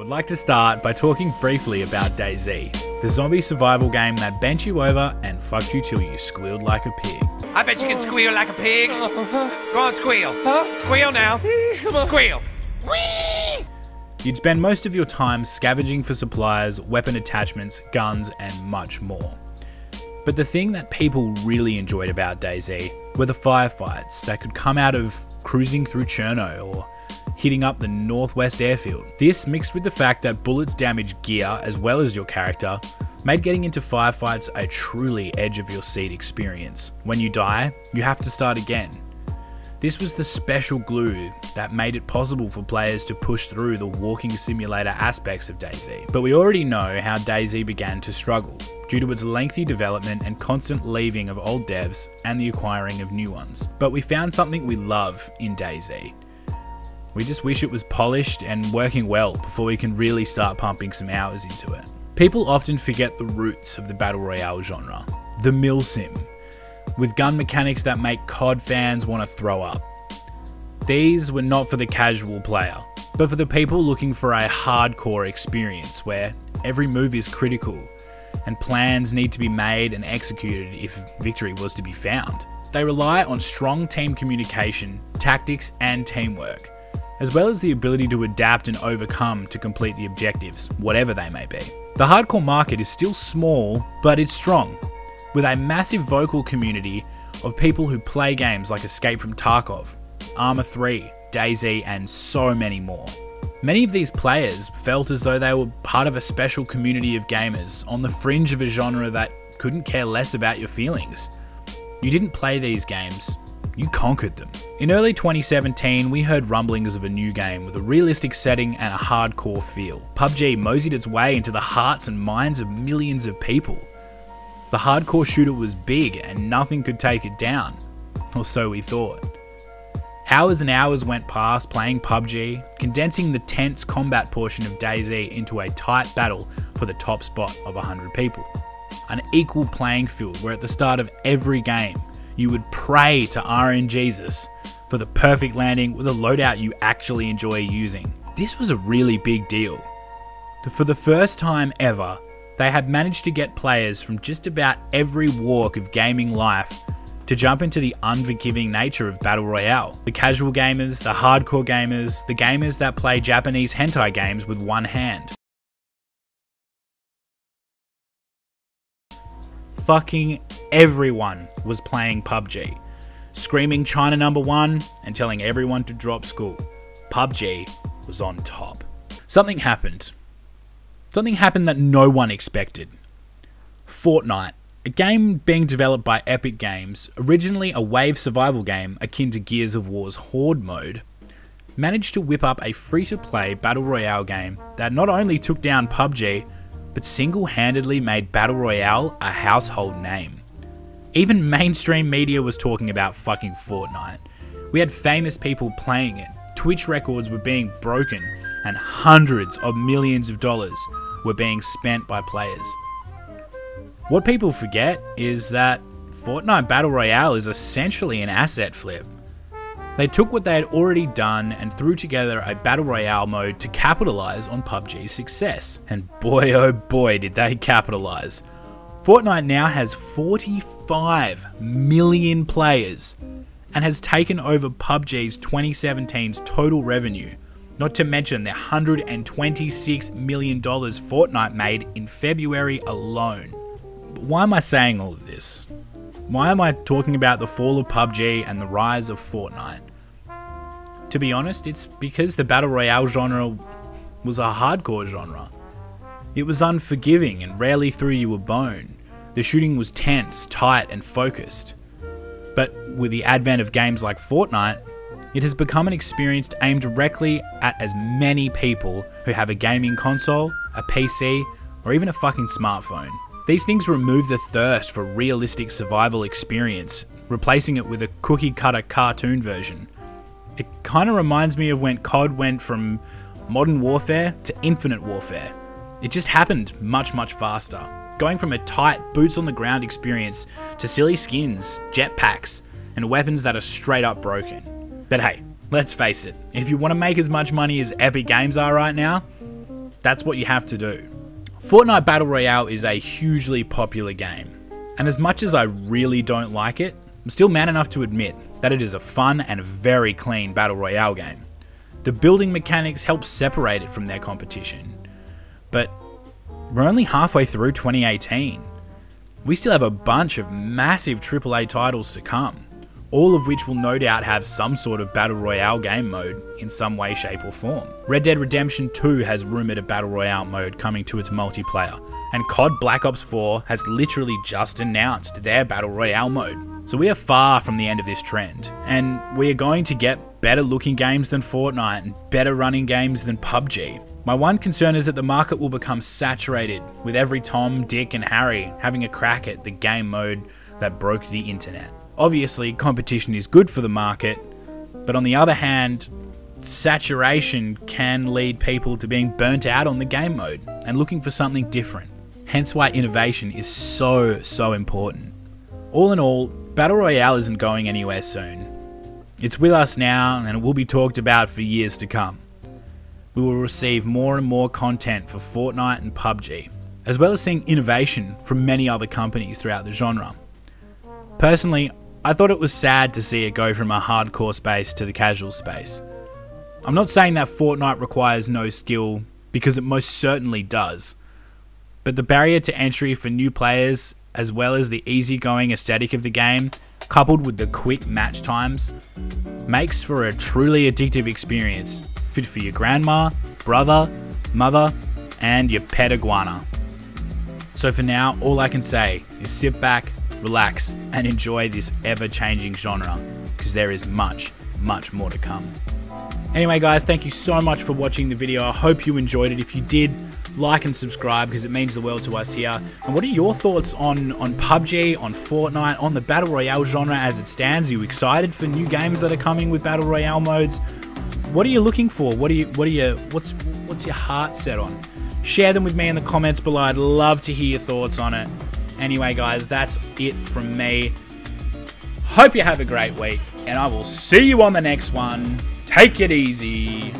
would like to start by talking briefly about DayZ, the zombie survival game that bent you over and fucked you till you squealed like a pig. I bet you can squeal like a pig. Go on, squeal. Squeal now. Squeal. Whee! You'd spend most of your time scavenging for supplies, weapon attachments, guns, and much more. But the thing that people really enjoyed about DayZ were the firefights that could come out of cruising through Cherno or hitting up the northwest airfield. This, mixed with the fact that bullets damage gear as well as your character, made getting into firefights a truly edge-of-your-seat experience. When you die, you have to start again. This was the special glue that made it possible for players to push through the walking simulator aspects of DayZ. But we already know how DayZ began to struggle, due to its lengthy development and constant leaving of old devs and the acquiring of new ones. But we found something we love in DayZ. We just wish it was polished and working well before we can really start pumping some hours into it. People often forget the roots of the Battle Royale genre, the milsim, with gun mechanics that make COD fans want to throw up. These were not for the casual player, but for the people looking for a hardcore experience where every move is critical and plans need to be made and executed if victory was to be found. They rely on strong team communication, tactics, and teamwork, as well as the ability to adapt and overcome to complete the objectives, whatever they may be. The hardcore market is still small, but it's strong, with a massive vocal community of people who play games like Escape from Tarkov, Arma 3, DayZ, and so many more. Many of these players felt as though they were part of a special community of gamers on the fringe of a genre that couldn't care less about your feelings. You didn't play these games, you conquered them. In early 2017, we heard rumblings of a new game with a realistic setting and a hardcore feel. PUBG moseyed its way into the hearts and minds of millions of people. The hardcore shooter was big and nothing could take it down, or so we thought. Hours and hours went past playing PUBG, condensing the tense combat portion of DayZ into a tight battle for the top spot of 100 people. An equal playing field where at the start of every game, you would pray to RNGesus for the perfect landing with a loadout you actually enjoy using. This was a really big deal. For the first time ever, they had managed to get players from just about every walk of gaming life to jump into the unforgiving nature of Battle Royale. The casual gamers, the hardcore gamers, the gamers that play Japanese hentai games with one hand. Fucking everyone was playing PUBG, screaming China #1 and telling everyone to drop school. PUBG was on top. Something happened. Something happened that no one expected. Fortnite, a game being developed by Epic Games, originally a wave survival game akin to Gears of War's Horde mode, managed to whip up a free-to-play Battle Royale game that not only took down PUBG, but single-handedly made Battle Royale a household name. Even mainstream media was talking about fucking Fortnite. We had famous people playing it, Twitch records were being broken, and hundreds of millions of dollars were being spent by players. What people forget is that Fortnite Battle Royale is essentially an asset flip. They took what they had already done and threw together a Battle Royale mode to capitalize on PUBG's success. And boy oh boy did they capitalize. Fortnite now has 45 million players and has taken over PUBG's 2017's total revenue, not to mention the $126 million Fortnite made in February alone. But why am I saying all of this? Why am I talking about the fall of PUBG and the rise of Fortnite? To be honest, it's because the Battle Royale genre was a hardcore genre. It was unforgiving and rarely threw you a bone. The shooting was tense, tight, and focused. But with the advent of games like Fortnite, it has become an experience aimed directly at as many people who have a gaming console, a PC, or even a fucking smartphone. These things remove the thirst for realistic survival experience, replacing it with a cookie-cutter cartoon version. It kind of reminds me of when COD went from Modern Warfare to Infinite Warfare. It just happened much, much faster. Going from a tight, boots-on-the-ground experience to silly skins, jetpacks, and weapons that are straight up broken. But hey, let's face it, if you want to make as much money as Epic Games are right now, that's what you have to do. Fortnite Battle Royale is a hugely popular game, and as much as I really don't like it, I'm still man enough to admit that it is a fun and very clean Battle Royale game. The building mechanics help separate it from their competition, but we're only halfway through 2018. We still have a bunch of massive AAA titles to come, all of which will no doubt have some sort of Battle Royale game mode in some way, shape or form. Red Dead Redemption 2 has rumoured a Battle Royale mode coming to its multiplayer, and COD Black Ops 4 has literally just announced their Battle Royale mode. So we are far from the end of this trend, and we are going to get better looking games than Fortnite and better running games than PUBG. My one concern is that the market will become saturated with every Tom, Dick and Harry having a crack at the game mode that broke the internet. Obviously, competition is good for the market, but on the other hand, saturation can lead people to being burnt out on the game mode and looking for something different. Hence why innovation is so important. All in all, Battle Royale isn't going anywhere soon. It's with us now and it will be talked about for years to come. We will receive more and more content for Fortnite and PUBG, as well as seeing innovation from many other companies throughout the genre. Personally, I thought it was sad to see it go from a hardcore space to the casual space. I'm not saying that Fortnite requires no skill, because it most certainly does. But the barrier to entry for new players, as well as the easygoing aesthetic of the game, coupled with the quick match times, makes for a truly addictive experience, fit for your grandma, brother, mother, and your pet iguana. So for now, all I can say is sit back, relax, and enjoy this ever-changing genre, because there is much more to come. Anyway guys, thank you so much for watching the video. I hope you enjoyed it. If you did, like and subscribe because it means the world to us here. And what are your thoughts on PUBG, on Fortnite, on the Battle Royale genre as it stands? Are you excited for new games that are coming with Battle Royale modes? What are you looking for? What's your heart set on? Share them with me in the comments below. I'd love to hear your thoughts on it. Anyway guys, that's it from me. Hope you have a great week, and I will see you on the next one. Take it easy.